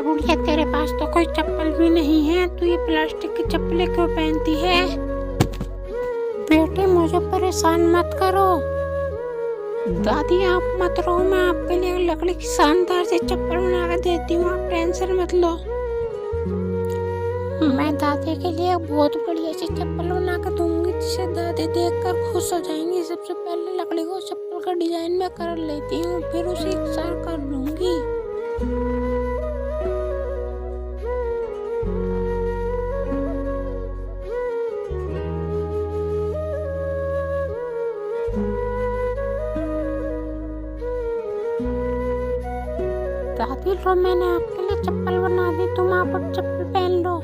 बुढ़िया, तेरे पास तो कोई चप्पल भी नहीं है, तू ये प्लास्टिक की चप्पलें क्यों पहनती है? बेटे मुझे परेशान मत करो। दादी आप मत रो, मैं आपके लिए लकड़ी की शानदार सी चप्पल बना कर देती हूँ, आप टेंशन मत लो। मैं दादी के लिए बहुत बढ़िया सी चप्पल बना कर दूंगी जिसे दादी देखकर खुश हो जाएंगी। सबसे पहले लकड़ी को चप्पल का डिजाइन में कर लेती हूँ, फिर उसे इकसार कर दूंगी। दादी लो, मैंने आपके लिए चप्पल बना दी, तुम आप अब चप्पल पहन लो।